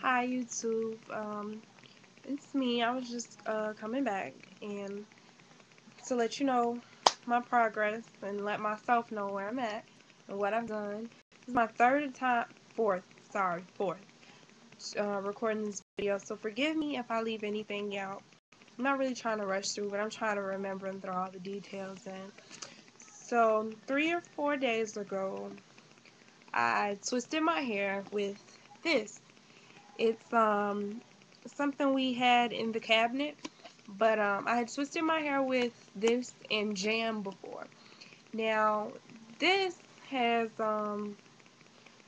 Hi YouTube, it's me. I was just coming back and to let you know my progress and let myself know where I'm at and what I've done. This is my fourth recording this video, so forgive me if I leave anything out. I'm not really trying to rush through, but I'm trying to remember and throw all the details in. So 3 or 4 days ago, I twisted my hair with this. It's something we had in the cabinet, but I had twisted my hair with this and jam before. Now this has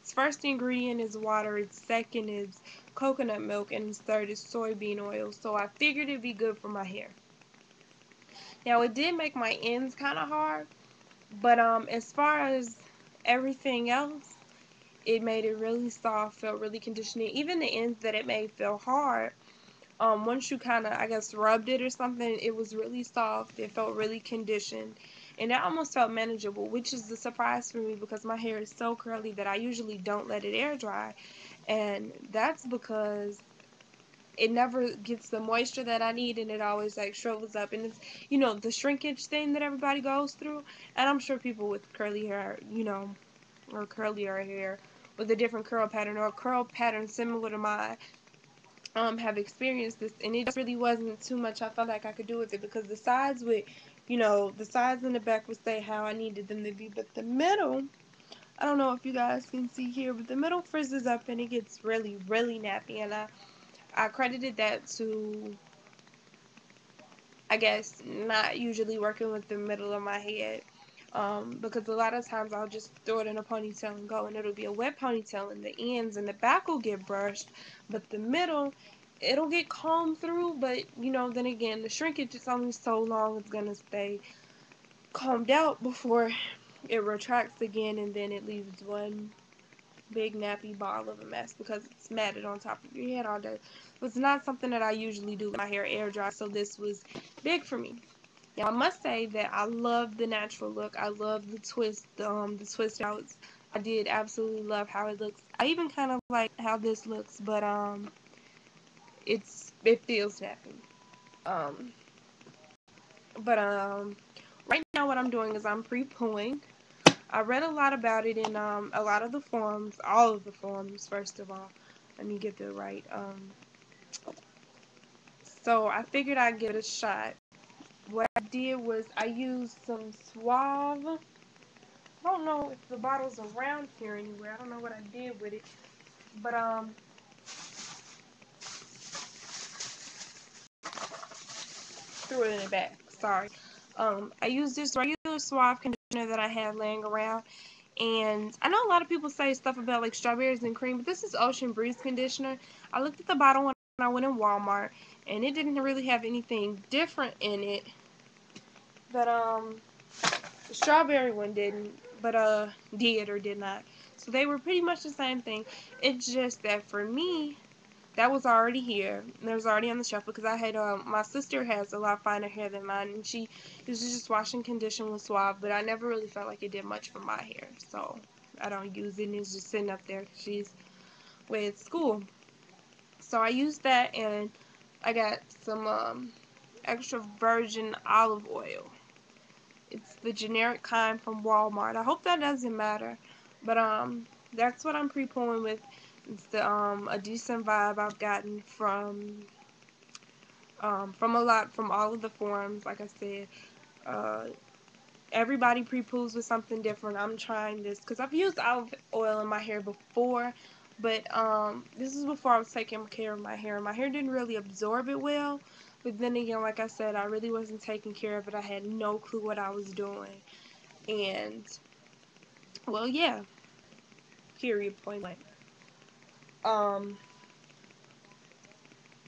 its first ingredient is water, its second is coconut milk, and its third is soybean oil. So I figured it'd be good for my hair. Now it did make my ends kind of hard, but as far as everything else, it made it really soft, felt really conditioning. Even the ends that it made feel hard, once you kind of, I guess, rubbed it or something, it was really soft. It felt really conditioned, and it almost felt manageable, which is the surprise for me because my hair is so curly that I usually don't let it air dry, and that's because it never gets the moisture that I need, and it always like shrivels up, and it's, the shrinkage thing that everybody goes through, and I'm sure people with curly hair, or curlier hair with a different curl pattern or a curl pattern similar to mine, have experienced this, and it just really wasn't too much I felt like I could do with it because the sides the sides and the back would stay how I needed them to be, but the middle, I don't know if you guys can see here, but the middle frizzes up and it gets really, really nappy, and I credited that to, I guess, not usually working with the middle of my head. Because a lot of times I'll just throw it in a ponytail and go, and it'll be a wet ponytail, and the ends and the back will get brushed, but the middle, it'll get combed through, but then again, the shrinkage is only so long it's gonna stay combed out before it retracts again, and then it leaves one big nappy ball of a mess because it's matted on top of your head all day. It's not something that I usually do with my hair air dry, so this was big for me. Now I must say that I love the natural look. I love the twist outs. I did absolutely love how it looks. I even kind of like how this looks, but it feels snappy. Um, but right now what I'm doing is I'm pre-pooing. I read a lot about it in a lot of the forums, all of the forums. First of all, let me get that right. So I figured I'd give it a shot. What I did was I used some Suave. I don't know if the bottle's around here anywhere. I don't know what I did with it, but threw it in the back. Sorry. I used this regular Suave conditioner that I had laying around, and I know a lot of people say stuff about like strawberries and cream, but this is Ocean Breeze conditioner. I looked at the bottle when I went in Walmart, and it didn't really have anything different in it, but the strawberry one didn't, but did or did not. So they were pretty much the same thing. It's just that for me, that was already here. And it was already on the shelf because I had my sister has a lot finer hair than mine, and she usually just washing condition with Suave, but I never really felt like it did much for my hair, so I don't use it, and it's just sitting up there 'cause she's away at school. So I used that, and I got some extra virgin olive oil. It's the generic kind from Walmart. I hope that doesn't matter, but that's what I'm pre-pulling with. It's the a decent vibe I've gotten from all of the forums. Like I said, uh, everybody pre-pulls with something different. I'm trying this because I've used olive oil in my hair before, but this is before I was taking care of my hair. My hair didn't really absorb it well, but then again, like I said, I really wasn't taking care of it. I had no clue what I was doing, and well, yeah, period, point blank. Um,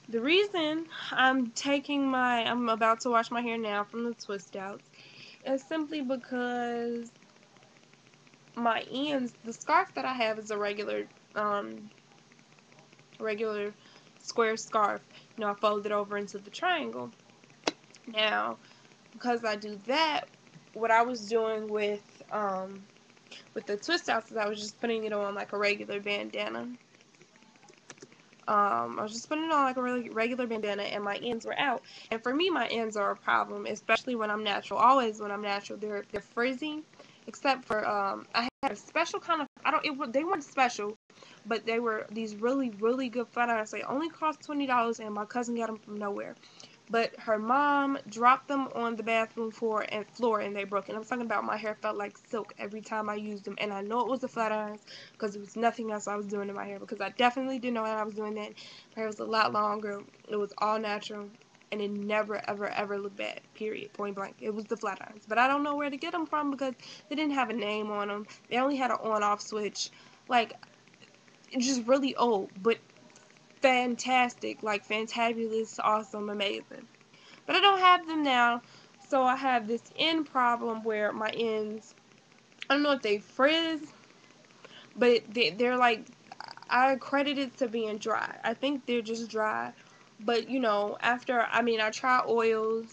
the reason I'm about to wash my hair now from the twist outs is simply because my ends, the scarf that I have is a regular square scarf. I fold it over into the triangle. Now, because I do that, what I was doing with the twist outs is I was just putting it on like a regular bandana. I was just putting it on like a really regular bandana, and my ends were out. And for me, my ends are a problem, especially when I'm natural. Always when I'm natural, they're frizzy. Except for I had a special kind of, they weren't special, but they were these really good flat irons. They only cost $20, and my cousin got them from nowhere. But her mom dropped them on the bathroom floor and they broke. And I'm talking about, my hair felt like silk every time I used them. And I know it was the flat irons because it was nothing else I was doing to my hair, because I definitely didn't know what I was doing then. My hair was a lot longer. It was all natural. And it never, ever looked bad, period, point blank. It was the flat irons. But I don't know where to get them from because they didn't have a name on them. They only had an on-off switch. Like, it's just really old, but fantastic, like fantabulous, awesome, amazing. But I don't have them now, so I have this end problem where my ends, I don't know if they frizz, but they're like, I credit it to being dry. I think they're just dry. But you know, after, I mean, I've tried oil.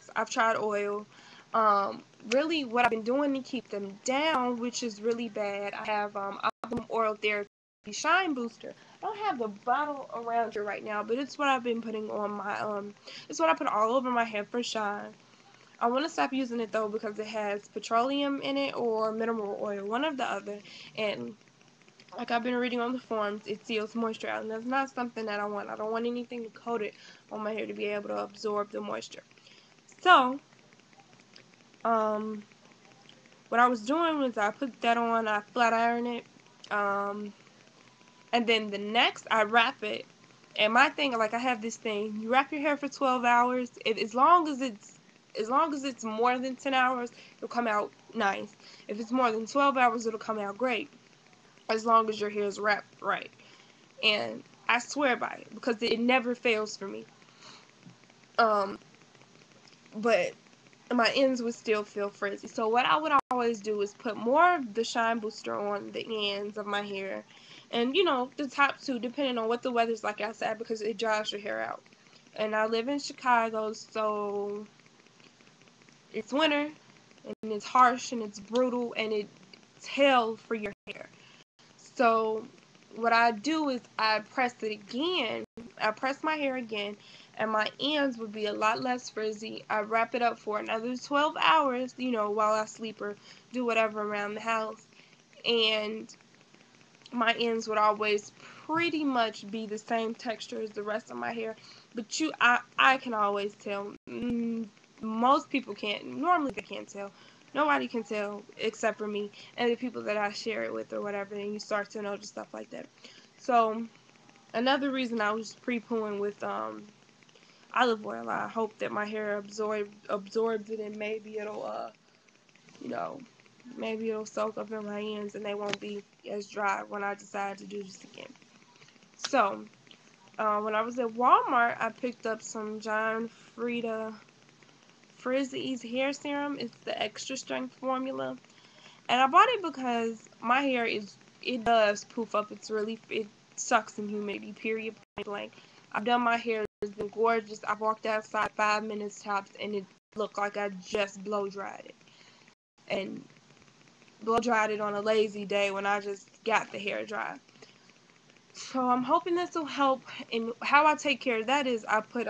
Really what I've been doing to keep them down, which is really bad, I have Optimum Oil Therapy Shine Booster. I don't have the bottle around here right now, but it's what I've been putting on my it's what I put all over my hair for shine. I want to stop using it though because it has petroleum in it or mineral oil, one or the other, and like I've been reading on the forums, it seals moisture out, and that's not something that I want. I don't want anything to coat it on my hair to be able to absorb the moisture. So, what I was doing was I put that on, I flat iron it, and then the next I wrap it. And my thing, like, I have this thing: you wrap your hair for 12 hours. As long as it's more than 10 hours, it'll come out nice. If it's more than 12 hours, it'll come out great. As long as your hair is wrapped right. And I swear by it because it never fails for me. But my ends would still feel frizzy. So what I would always do is put more of the shine booster on the ends of my hair, and you know, the top two, depending on what the weather's like outside, because it dries your hair out. And I live in Chicago, so it's winter and it's harsh and it's brutal and it's hell for your hair. So what I do is I press it again. I press my hair again, and my ends would be a lot less frizzy. I wrap it up for another 12 hours, you know, while I sleep or do whatever around the house. And my ends would always pretty much be the same texture as the rest of my hair. But I can always tell. Most people can't. Normally they can't tell. Nobody can tell except for me and the people that I share it with or whatever, and you start to notice stuff like that. So another reason I was pre-pooing with olive oil, I hope that my hair absorbs it, and maybe it'll you know, maybe it'll soak up in my ends and they won't be as dry when I decide to do this again. So when I was at Walmart, I picked up some John Frieda Frizz Ease hair serum. It's the extra strength formula, and I bought it because my hair it does poof up. It sucks in humidity. Period. Point blank. I've done my hair. It's been gorgeous. I've walked outside 5 minutes tops, and it looked like I just blow dried it, and blow dried it on a lazy day when I just got the hair dry. So I'm hoping this will help. And how I take care of that is I put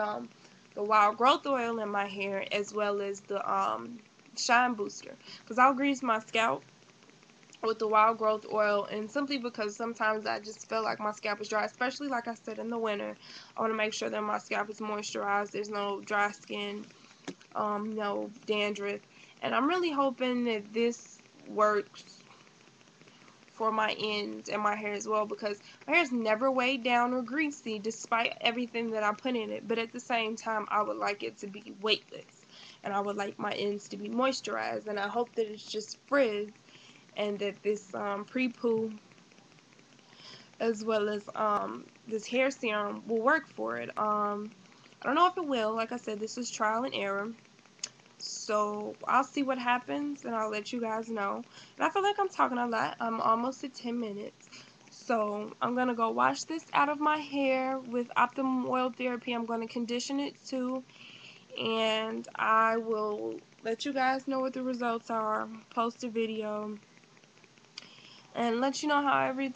the wild growth oil in my hair as well as the shine booster, because I'll grease my scalp with the wild growth oil, and simply because sometimes I just feel like my scalp is dry, especially like I said in the winter. I want to make sure that my scalp is moisturized, there's no dry skin, no dandruff, and I'm really hoping that this works for my ends and my hair as well, because my hair is never weighed down or greasy despite everything that I put in it. But at the same time, I would like it to be weightless, and I would like my ends to be moisturized, and I hope that it's just frizz, and that this pre-poo as well as this hair serum will work for it. I don't know if it will. Like I said, this is trial and error. So I'll see what happens, and I'll let you guys know. And I feel like I'm talking a lot. I'm almost at 10 minutes. So I'm going to go wash this out of my hair with Optimum Oil Therapy. I'm going to condition it too. And I will let you guys know what the results are. Post a video. And let you know how everything